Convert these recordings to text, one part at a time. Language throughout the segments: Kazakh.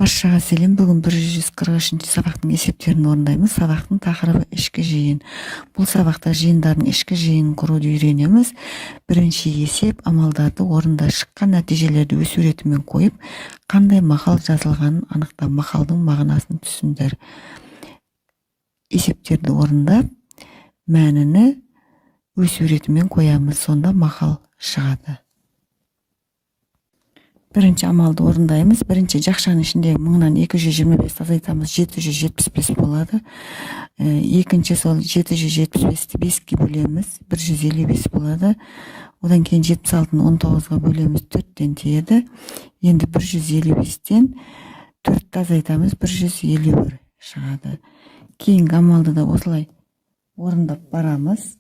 Баршаға сәлем. Бүгін 143 сабақтың есептерін орындаймыз. Сабақтың тақырыбы ішкі жиын. Бұл сабақта жиындардың ішкі жиынын құруды үйренеміз. Бірінші есеп амалдарды орында шыққан нәтижелерді өз суретімен қойып, қандай мақал жазылғанын анықта, мақалдың мағынасын түсіндір. Есептерді орындап, мәніне өз суретімен қоямыз, сонда мақал шығады. Бірінші амалды орындаймыз. Бірінші жақшаның ішінде 1000-225 азайтамыз, 775 болады. Екінші сол 775-ті 5-ке бөлеміз, 155 болады. Одан кейін 76-ны 19-ға бөлеміз, 4-тен тиеді. Енді 155-тен 4-ті азайтамыз, 151 шығады. Кейінгі амалды да осылай орындап барамыз.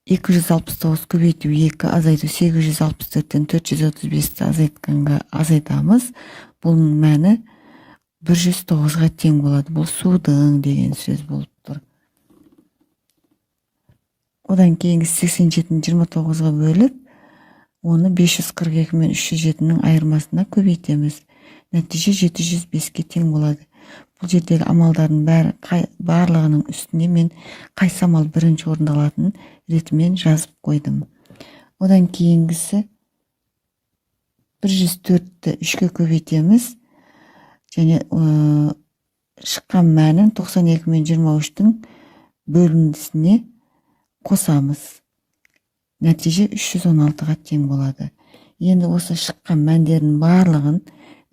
269 көбейту 2 азайту 864-тен 435-ті азайтқанға азайтамыз. Бұның мәні 109-ға тең болады. Бұл судың деген сөз болып тұр. Одан кейінгі 87-ні 29-ға бөліп, оны 542 мен 307-нің айырмасына көбейтеміз. Нәтиже 705-ке тең болады. Бұл жердегі амалдардың барлығының үстіне мен қайсы амал бірінші орындалатын ретімен жазып қойдым. Одан кейінгісі 104-ті 3-ке көбейтеміз. Және шыққан мәнін 92 мен 23-тің бөліндісіне қосамыз. Нәтиже 316-ға тең болады. Енді осы шыққан мәндердің барлығын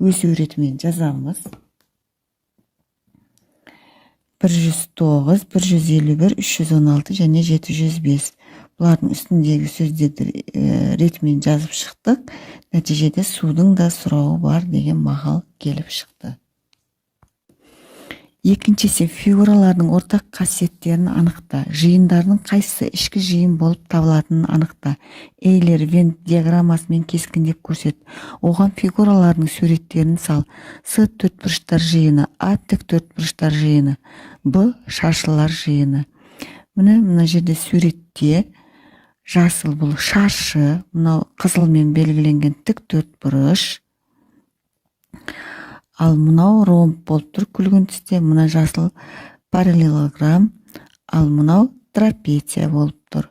өз суретімен жазамыз. 109, 151, 316 және 705. Бұлардың үстіндегі сөздерді ретімен жазып шықтық. Нәтижеде судың да сұрауы бар деген мақал келіп шықты. Екіншісі фигуралардың ортақ қасиеттерін анықта. Жиындардың қайсысы ішкі жиын болып табылатынын анықта. Эйлер Вен диаграммасымен кескіндеп көрсет. Оған фигуралардың суреттерін сал. С төртбұрыштар жиыны, А тік төртбұрыштар жиыны, Б шаршылар жиыны. Мына жерде суретте жасыл бұл шаршы, мынау қызылмен белгіленген тік төртбұрыш. Ал мынау ромб болып тұр күлгін түсте, мына жасыл параллелограмм, ал мынау трапеция болып тұр.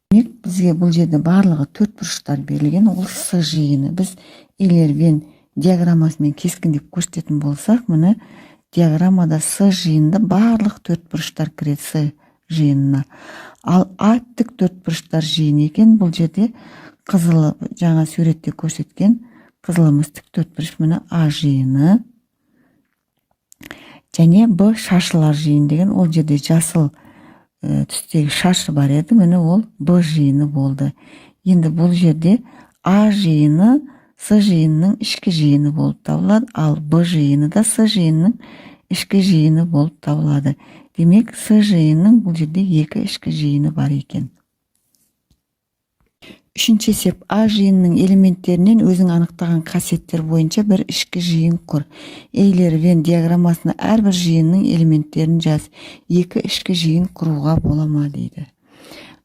Бізге бұл жерде барлығы төртбұрыштар берілген, ол С жиыны. Біз Эйлер Вен диаграммасымен кескіндеп көрсететін болсақ, міне диаграммада С жиынында барлық төртбұрыштар кіреді С жиынына. Ал А тік төртбұрыштар жиыны екен, бұл жерде қызылы жаңа суретте көрсеткен қызылымыз тік төртбұрыш, міне А жиыны. Және Б шаршылар жиыны деген, ол жерде жасыл түстегі шаршы бар еді, міне ол Б жиыны болды. Енді бұл жерде А жиыны С жиынының ішкі жиыны болып табылады, ал Б жиыны да С жиынының ішкі жиыны болып табылады. Демек, С жиынының бұл жерде екі ішкі жиыны бар екен. Үшінші есеп, А жиынының элементтерінен өзің анықтаған қасиеттер бойынша бір ішкі жиын құр. Эйлер Вен диаграммасына әрбір жиынның элементтерін жаз. Екі ішкі жиын құруға бола ма дейді.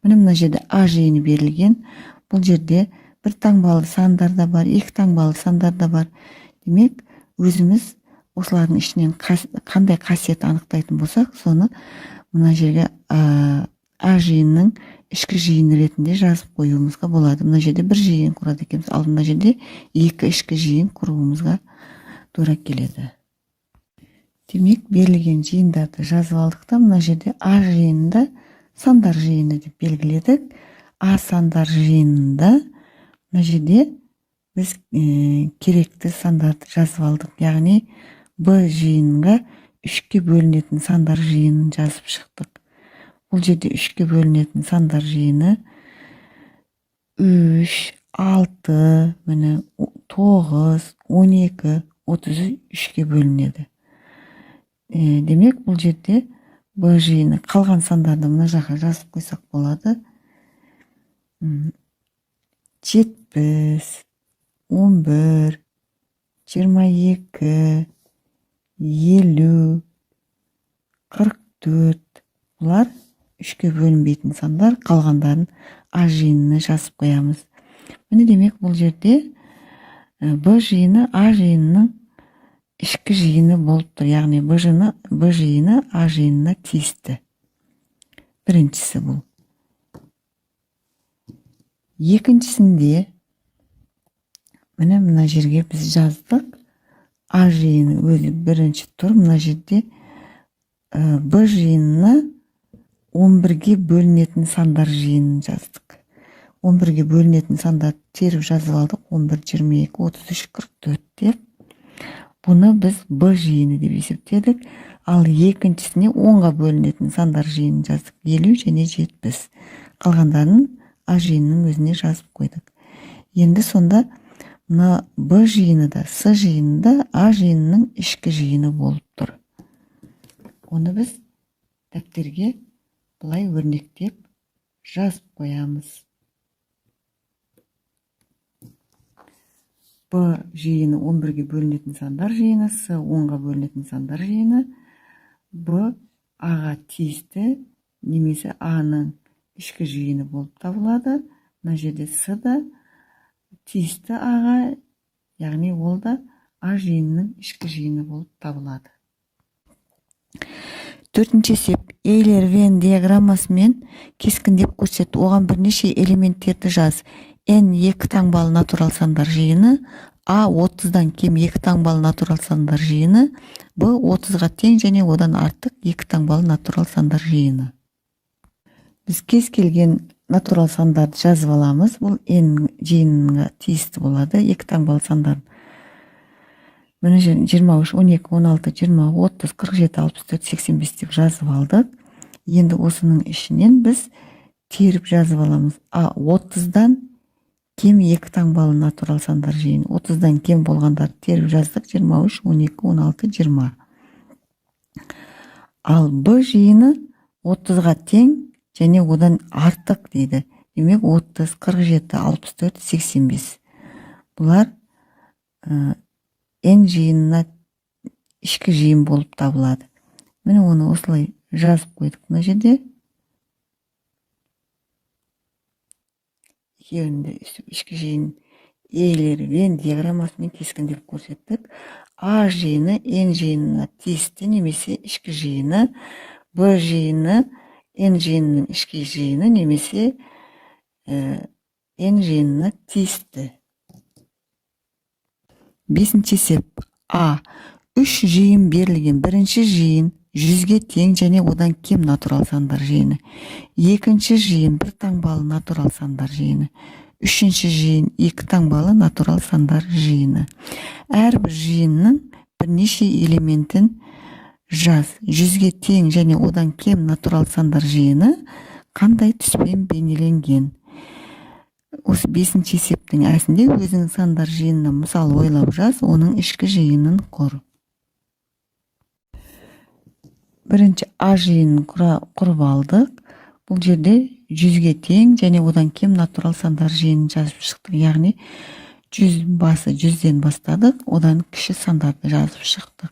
Мына жерде А жиыны берілген. Бұл жерде бір таңбалы сандар да бар, екі таңбалы сандар да бар. Демек, өзіміз осылардың ішінен қандай қасиет анықтайтын болсақ, соны мына жерге А жиынның ішкі жиын ретінде жазып қоюымызға болады. Мына жерде бір жиын құрады екенбіз, ал мына жерде екі ішкі жиын құруымызға тура келеді. Демек, берілген жиындарды жазып алдық та, мына жерде А жиынында сандар жиыны деп белгіледік. А сандар жиынында мына жерде біз керекті сандарды жазып алдық. Яғни Б жиынға 3-ке бөлінетін сандар жиынын жазып шықтық. Бұл жерде 3-ке бөлінетін сандар жиыны 3, 6, 9, 12, 33-ке бөлінеді. Демек, бұл жерде Б жиыны қалған сандарды мына жаққа жазып қойсақ болады. 70, 11, 22, 50, 44. Бұлар 3-ке бөлінбейтін сандар, қалғандарын А жиынына жазып қоямыз. Міне демек бұл жерде Б жиыны А жиынының ішкі жиыны болып тұр. Яғни Б жиыны А жиынына тиісті. Біріншісі бұл. Екіншісінде мына жерге біз жаздық. А жиыны өзі бірінші тұр. Мына жерде Б жиынына 11-ге бөлінетін сандар жиынын жаздық. 11-ге бөлінетін сандар теріп жазып алдық. 11, 22, 33, 44 деп. Бұны біз Б жиыны деп есептедік. Ал екіншісіне 10-ға бөлінетін сандар жиынын жаздық. 50 және 70. Қалғандарын А жиынының өзіне жазып қойдық. Енді сонда мына Б жиыны да С жиыны да А жиынының ішкі жиыны болып тұр. Оны біз дәптерге бұлай өрнектеп жазып қоямыз. Б жиыны 11-ге бөлінетін сандар жиыны, С 10-ға бөлінетін сандар жиыны, Б Аға тиісті немесе Аның ішкі жиыны болып табылады. Мына жерде С да тиісті Аға, яғни ол да А жиынының ішкі жиыны болып табылады. Төртінші есеп. Эйлер Вен диаграммасымен кескіндеп көрсет. Оған бірнеше элементтерді жаз. N 2 таңбалы натурал сандар жиыны, А 30-дан кем 2 таңбалы натурал сандар жиыны, Б 30-ға тең және одан артық 2 таңбалы натурал сандар жиыны. Біз кез келген натурал сандарды жазып аламыз. Бұл N жиынына тиісті болады. 2 таңбалы сандар. Мына 23, 12, 16, 20, 30, 47, 64, 85 деп жазып алдық. Енді осының ішінен біз теріп жазып аламыз. А 30-дан кем 2 таңбалы натурал сандар жиыны. 30-дан кем болғандар теріп жаздық. 23, 12, 16, 20. Ал Б жиыны 30-ға тең және одан артық дейді. Демек 30, 47, 64, 85. Бұлар N жиынына ішкі жиын болып табылады. Міне оны осылай жазып қойдық мына жерде. Екеуінде ішкі жиын Эйлер Вен диаграммасымен кескіндеп көрсеттік. А жиыны N жиынына тиісті немесе ішкі жиыны, Б жиыны N жиынының ішкі жиыны немесе N жиынына тиісті. Бесінші есеп. А. 3 жиын берілген. Бірінші жиын 100-ге тең және одан кем натурал сандар жиыны. Екінші жиын 1 таңбалы натурал сандар жиыны. Үшінші жиын 2 таңбалы натурал сандар жиыны. Әрбір жиынның бірнеше элементін жаз. 100-ге тең және одан кем натурал сандар жиыны қандай түспен бейнеленген? Осы 5-ші есептің әсінде өзінің сандар жиынына мысал ойлап жаз, оның ішкі жиынын құр. Бірінші А жиынын құрып алдық. Бұл жерде 100-ге тең және одан кем натурал сандар жиынын жазып шықтық. Яғни 100 басы 100-ден бастадық, одан кіші сандарды жазып шықтық.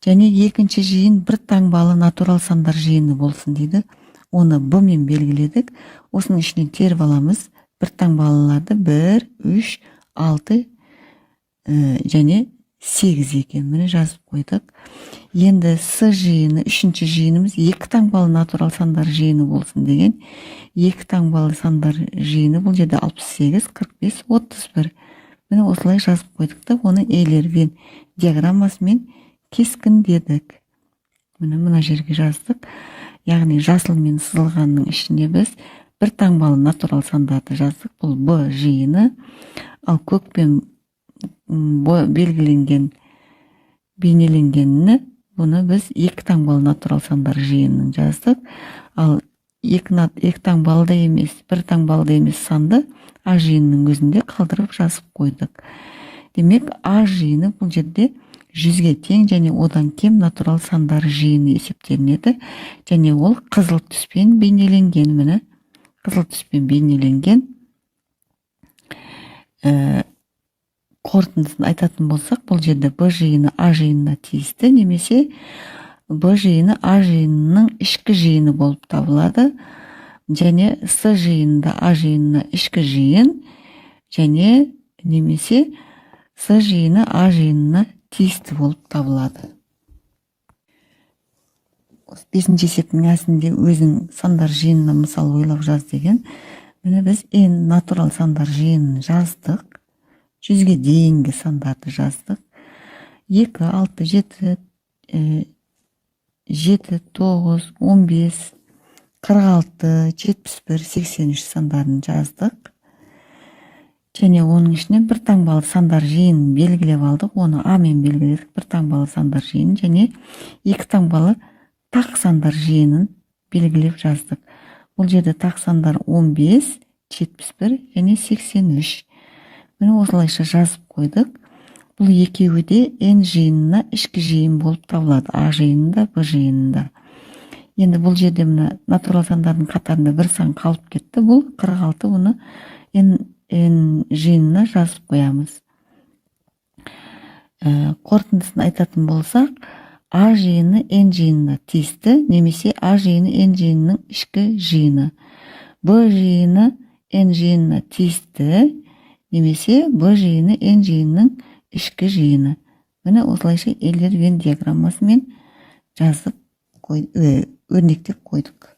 Және екінші жиын 1 таңбалы натурал сандар жиыны болсын дейді. Оны Б мен белгіледік. Осының ішінен теріп аламыз. 1 таңбалыларды 1, 3, 6 және 8 екен. Міне жазып қойдық. Енді С жиыны, үшінші жиынымыз 2 таңбалы натурал сандар жиыны болсын деген. 2 таңбалы сандар жиыны бұл жерде 68, 45, 31. Міне осылай жазып қойдық та, оны Эйлер Вен диаграммасымен кескіндедік. Мына жерге жаздық. Яғни жасылмен сызылғанның ішінде біз 1 таңбалы натурал сандарды жаздық. Бұл Б жиыны. Ал көкпен белгіленген бейнеленгеніне бұны біз 2 таңбалы натурал сандар жиынын жаздық. Ал 2 таңбалы да емес, 1 таңбалы да емес санды А жиынының өзінде қалдырып жазып қойдық. Демек А жиыны бұл жерде 100-ге тең және одан кем натурал сандар жиыны есептелінеді. Және ол қызыл түспен бейнеленген. Міне қызыл түспен бейнеленген. Қорытындысын айтатын болсақ, бұл жерде Б жиыны А жиынына тиісті, немесе Б жиыны А жиынының ішкі жиыны болып табылады. Және С жиынында А жиынына ішкі жиын, және немесе С жиыны А жиынына тиісті болып табылады. 5-ші есептің әсінде өзің сандар жиынына мысал ойлап жаз деген. Міне біз n натурал сандар жиынын жаздық. 100-ге дейінгі сандарды жаздық. 2, 6, 7, 7, 9, 15, 46, 71, 83 сандарын жаздық. Және оның ішінен бір таңбалы сандар жиынын белгілеп алдық. Оны А мен белгіледік. Бір таңбалы сандар жиынын және екі таңбалы тақ сандар жиынын белгілеп жаздық. Бұл жерде тақ сандар 15, 71 және 83. Міне осылайша жазып қойдық. Бұл екеуі де n жиынына ішкі жиын болып табылады. А жиынында, Б жиынында. Енді бұл жерде мына натурал сандардың қатарында бір сан қалып кетті. Бұл 46, оны n жиынына жазып қоямыз. Қорытындысын айтатын болсақ, А жиыны n жиынына тиісті, немесе А жиыны n жиынының ішкі жиыны. Б жиыны n жиынына тиісті, немесе Б жиыны n жиынының ішкі жиыны. Міне осылайша Эйлер-Вен диаграммасымен жазып өрнектеп қойдық.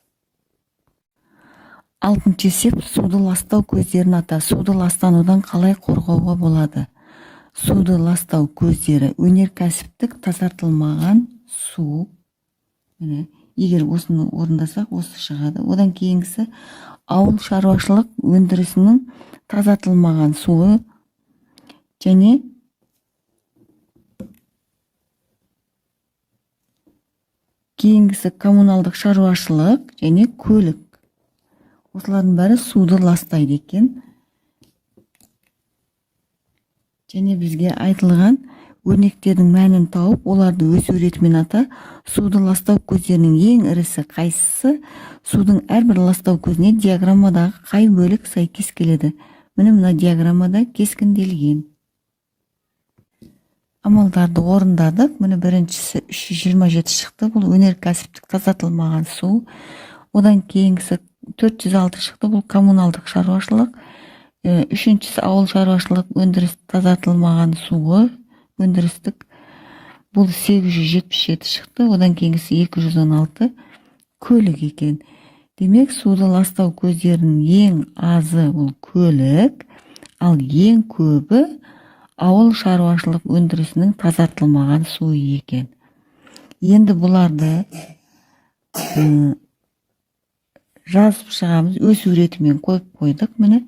6-ші есеп суды ластау көздерін ата. Суды ластанудан қалай қорғауға болады? Суды ластау көздері өнеркәсіптік тазартылмаған су. Міне, егер осыны орындасақ, осы шығады. Одан кейінгісі ауыл шаруашылық өндірісінің тазартылмаған суы және кейінгісі коммуналдық шаруашылық және көлік. Осылардың бәрі суды ластайды екен. Және бізге айтылған өрнектердің мәнін тауып, оларды өз суретімен ата. Суды ластау көздерінің ең ірісі қайсысы? Судың әрбір ластау көзіне диаграммадағы қай бөлік сәйкес келеді? Міне мына диаграммада кескінделген. Амалдарды орындадық. Міне біріншісі 327 шықты. Бұл өнеркәсіптік тазартылмаған су. Одан кейінгісі 406 шықты. Бұл коммуналдық шаруашылық. Үшіншісі ауыл шаруашылық өндіріс тазартылмаған суы, өндірістік. Бұл 877 шықты. Одан кейінгісі 216 көлік екен. Демек, суды ластау көздерінің ең азы ол көлік, ал ең көбі ауыл шаруашылық өндірісінің тазартылмаған суы екен. Енді бұларды жазып шығамыз. Өз суретімен қойып қойдық. Міне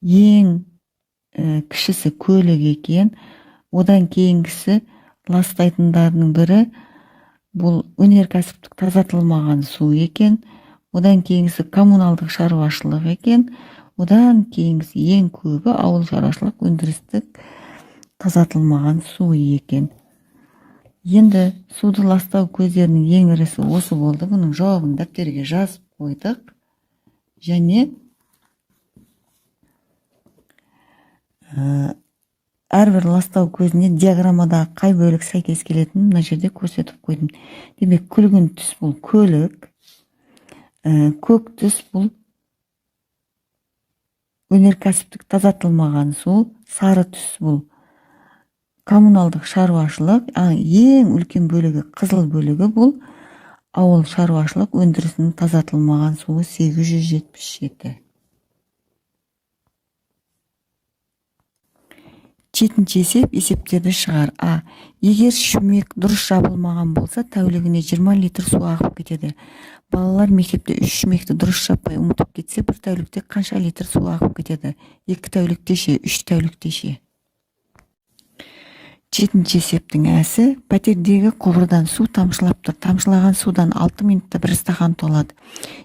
ең кішісі көлік екен. Одан кейінгісі ластайтындарының бірі бұл өнеркәсіптік тазартылмаған су екен. Одан кейінгісі коммуналдық шаруашылық екен. Одан кейінгісі ең көбі ауыл шаруашылық өндірістік тазартылмаған су екен. Енді суды ластау көздерінің ең ірісі осы болды. Бұның жауабын дәптерге жазып қойдық. Және әрбір ластау көзіне диаграммадағы қай бөлік сәйкес келетінін мына жерде көрсетіп қойдым. Демек, күлгін түс бұл көлік, көк түс бұл өнеркәсіптік тазартылмаған су, сары түс бұл коммуналдық шаруашылық, ең үлкен бөлігі, қызыл бөлігі бұл ауыл шаруашылық өндірісінің тазартылмаған суы 877. 7-ші есеп, есептерді шығар. А. Егер шүмек дұрыс жабылмаған болса, тәулігіне 20 литр су ағып кетеді. Балалар мектепте 3 шүмекті дұрыс жаппай ұмытып кетсе, бір тәулікте қанша литр су ағып кетеді? 2 тәулікте ше, 3 тәулікте ше. 7-ші есептің әсі, пәтердегі құбырдан су тамшылап тұр. Тамшылаған судан 6 минутта 1 стақан толады.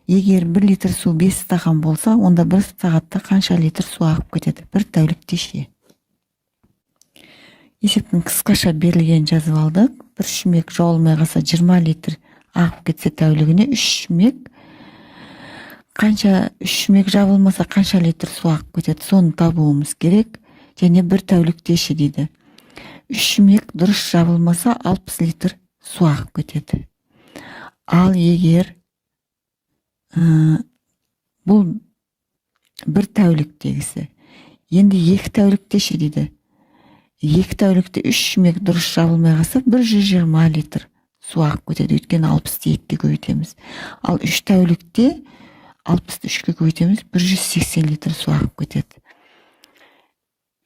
Егер 1 литр су 5 стақан болса, онда 1 сағатта қанша литр су ағып кетеді? Бір тәулікте ше. Есептің қысқаша берілген жазып алдық. Бір шүмек жауылмай қалса 20 литр ағып кетсе тәулігіне 3 шүмек. Қанша 3 шүмек жабылмаса қанша литр су ағып кетеді? Соны табуымыз керек. Және бір тәулікте ше дейді. 3 шүмек дұрыс жабылмаса 60 литр су ағып кетеді. Ал егер бұл бір тәуліктегісі. Енді 2 тәуліктеші дейді. 2 тәулікте 3 шүмек дұрыс жабылмай қалса 120 литр су ағып кетеді. Өйткені 60-ты 2-ге көбейтеміз. Ал 3 тәулікте 60-ты 3-ге көбейтеміз, 180 литр су ағып кетеді.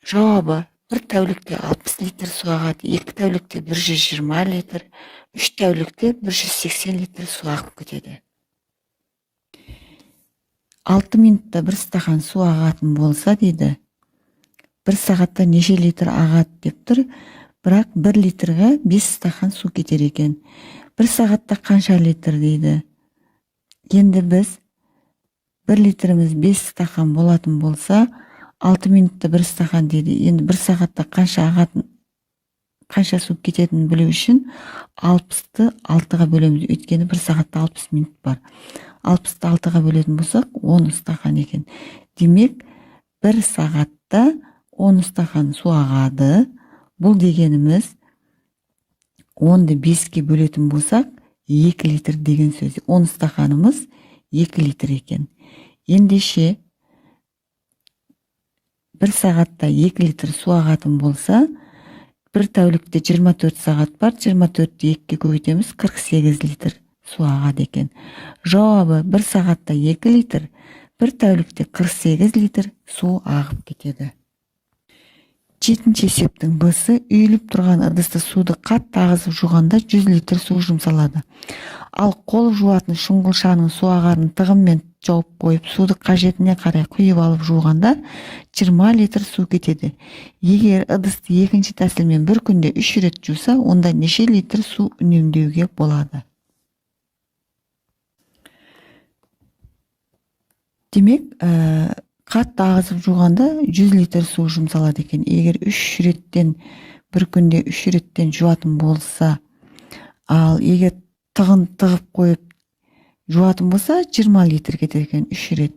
Жауабы: 1 тәулікте 60 литр су ағады, 2 тәулікте 120 литр, 3 тәулікте 180 литр су ағып кетеді. 6 минутта 1 стақан су ағатын болса дейді, 1 сағатта неше литр ағады деп тұр, бірақ 1 литрға 5 стақан су кетер екен. 1 сағатта қанша литр дейді. Енді біз 1 литріміз 5 стақан болатын болса, 6 минутта 1 стақан дейді. Енді 1 сағатта қанша ағатын, қанша су кететінін білу үшін 60-ты 6-ға бөлеміз. Өйткені 1 сағатта 60 минут бар. 60-ты 6-ға бөлетін болсақ, 10 стақан екен. Демек, 1 сағатта 10 стақан су ағады. Бұл дегеніміз 10-ды 5-ке бөлетін болсақ, 2 литр деген сөз. 10 стақанымыз 2 литр екен. Ендеше 1 сағатта 2 литр су ағатын болса, 1 тәулікте 24 сағат бар, 24-ті 2-ге көбейтеміз, 48 литр су ағады екен. Жауабы: 1 сағатта 2 литр, 1 тәулікте 48 литр су ағып кетеді. 7-ші есептің Б-сы: үйіліп тұрған ыдысты суды қатты ағызып жуғанда 100 литр су жұмсалады. Ал қол жуатын шұңғылшаның су ағарын тығынмен жауып қойып, суды қажетіне қарай құйып алып жуғанда 20 литр су кетеді. Егер ыдысты екінші тәсілмен бір күнде 3 рет жуса, онда неше литр су үнемдеуге болады? Демек, қатты ағызып жуғанда 100 литр су жұмсалады екен. Егер 3 реттен, бір күнде 3 реттен жуатын болса, ал егер тығын тығып қойып жуатын болса, 20 литр кетеді екен 3 рет.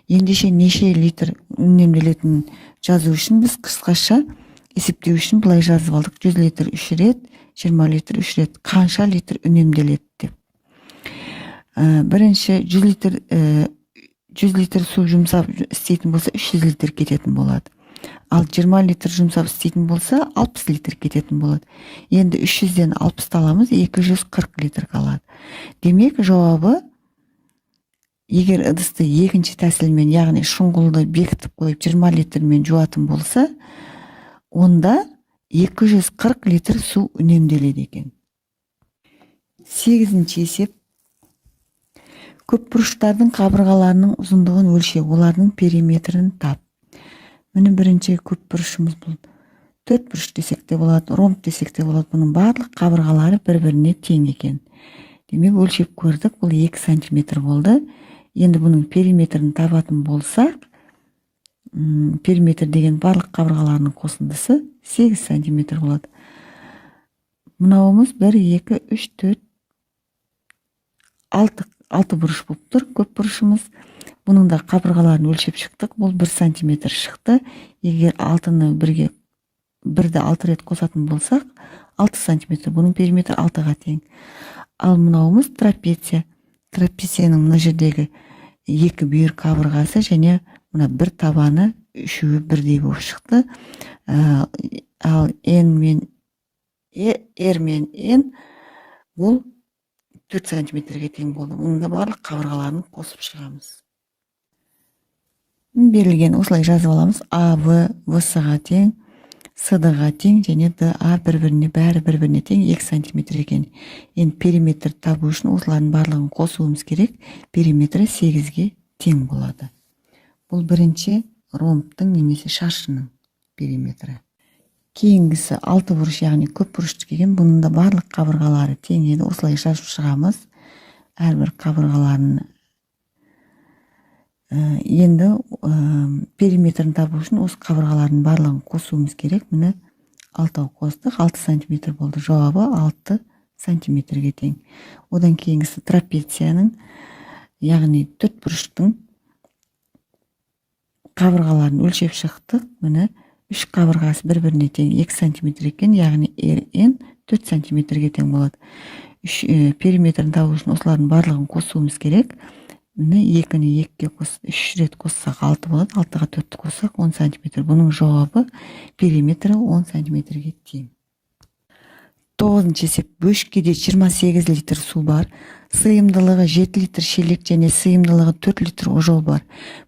Ендеше неше литр үнемделетінін жазу үшін біз қысқаша есептеу үшін былай жазып алдық: 100 литр 3 рет, 20 литр 3 рет. Қанша литр үнемделеді деп. Бірінші 100 литр су жұмсап істейтін болса, 300 литр кететін болады. Ал 20 литр жұмсап істейтін болса, 60 литр кететін болады. Енді 300-ден 60 аламыз, 240 литр қалады. Демек, жауабы: егер ыдысты екінші тәсілмен, яғни шұңғылды бекітіп қойып 20 литрмен жуатын болса, онда 240 литр су үнемделеді екен. 8-ші есеп: көпбұрыштардың қабырғаларының ұзындығын өлшеп, олардың периметрін тап. Міне бірінші көпбұрышымыз бұл. 4 бұрыш десек те болады, ромб десек те болады. Бұның барлық қабырғалары бір-біріне тең екен. Демек, өлшеп көрдік, бұл 2 сантиметр болды. Енді бұның периметрін табатын болсақ, периметр деген барлық қабырғаларының қосындысы 8 сантиметр болады. Мынауымыз 1, 2, 3, 4, 6 бұрыш болып тұр, көп бұрышымыз. Бұның да қабырғаларын өлшеп шықтық. Бұл 1 сантиметр шықты. Егер 6-ны 1-ге 1-ді 6 рет қосатын болсақ, 6 сантиметр. Бұның периметр 6-ға тең. Ал мынауымыз трапеция. Трапецияның мына жердегі 2 бүйір қабырғасы және мына бір табаны үшеуі бірдей болып шықты. Ал N мен R мен N бұл 4 сантиметрге тең болды. Мұнда барлық қабырғаларын қосып шығамыз. Берілген осылай жазып аламыз: А, В, В-ға тең, С-ға тең және ДА бір-біріне тең 2 сантиметр екен. Енді периметр табу үшін осылардың барлығын қосуымыз керек. Периметрі 8-ге тең болады. Бұл бірінші ромбтың немесе шаршының периметрі. Кейінгісі 6 бұрыш, яғни көп бұрышты келген. Бұның да барлық қабырғалары тең еді. Осылай жазып шығамыз. Әрбір қабырғаларын. Енді периметрін табу үшін осы қабырғалардың барлығын қосуымыз керек. Міне 6 қостық, 6 сантиметр болды. Жауабы 6 сантиметрге тең. Одан кейінгісі трапецияның, яғни 4 бұрыштың қабырғаларын өлшеп шықтық. Міне 3 қабырғасы бір-біріне тең 2 сантиметр екен, яғни RN 4 сантиметрге тең болады. Периметрін табу үшін осылардың барлығын қосуымыз керек. міне 2-ні 2-ге қос, 3 рет қоссақ 6 болады, 6-ға 4-ті қоссақ 10 см. Бұның жауабы периметрі 10 см-ге тең. 9-шы есеп. Бөшкеде 28 литр су бар. Сыйымдылығы 7 литр шелек және сыйымдылығы 4 литр ожол бар.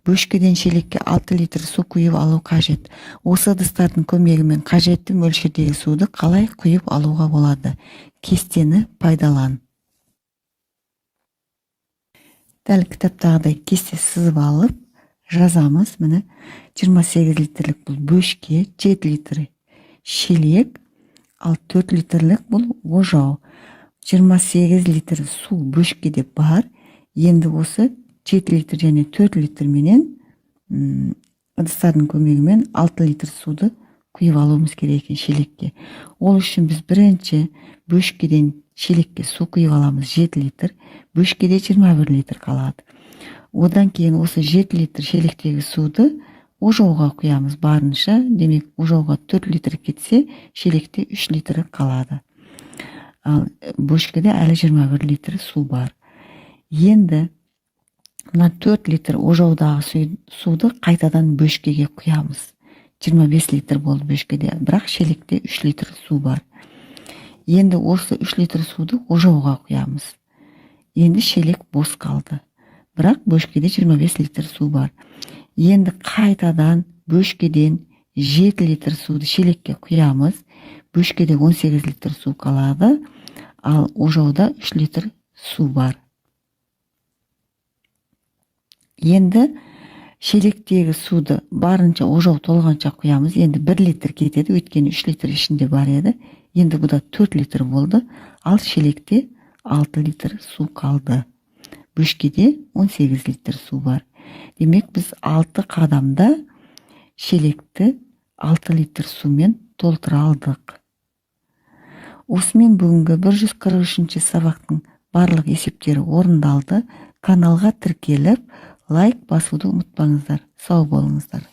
Бөшкеден шелекке 6 литр су құйып алу қажет. Осы ыдыстардың көмегімен қажетті мөлшердегі суды қалай құйып алуға болады? Кестені пайдалан. Дәл кітаптағыдай кесте сызып алып, жазамыз. Міне 28 литрлік бұл бөшке, 7 литр шелек, ал 4 литрлік бұл ожау. 28 литр су бөшкеде бар. Енді осы 7 литр және 4 литр менен ыдыстардың көмегімен 6 литр суды құйып алуымыз керек екен шелекке. Ол үшін біз бірінші бөшкеден шелекке су құйып аламыз 7 литр. Бөшкеде 21 литр қалады. Одан кейін осы 7 литр шелектегі суды ожауға құямыз барынша. Демек, ожауға 4 литр кетсе, шелекте 3 литр қалады. Ал бөшкеде әлі 21 литр су бар. Енді мына 4 литр ожаудағы суды қайтадан бөшкеге құямыз. 25 литр болды бөшкеде, бірақ шелекте 3 литр су бар. Енді осы 3 литр суды ожауға құямыз. Енді шелек бос қалды. Бірақ бөшкеде 25 литр су бар. Енді қайтадан бөшкеден 7 литр суды шелекке құямыз. Бөшкеде 18 литр су қалады, ал ожауда 3 литр су бар. Енді шелектегі суды барынша ожау толғанша құямыз. Енді 1 литр кетеді, өйткені 3 литр ішінде бар еді. Енді бұда 4 литр болды, ал шелекте 6 литр су қалды. Бөшкеде 18 литр су бар. Демек, біз 6 қадамда шелекті 6 литр сумен толтыра алдық. Осымен бүгінгі 143-ші сабақтың барлық есептері орындалды. Каналға тіркеліп, лайк басуды ұмытпаңыздар. Сау болыңыздар.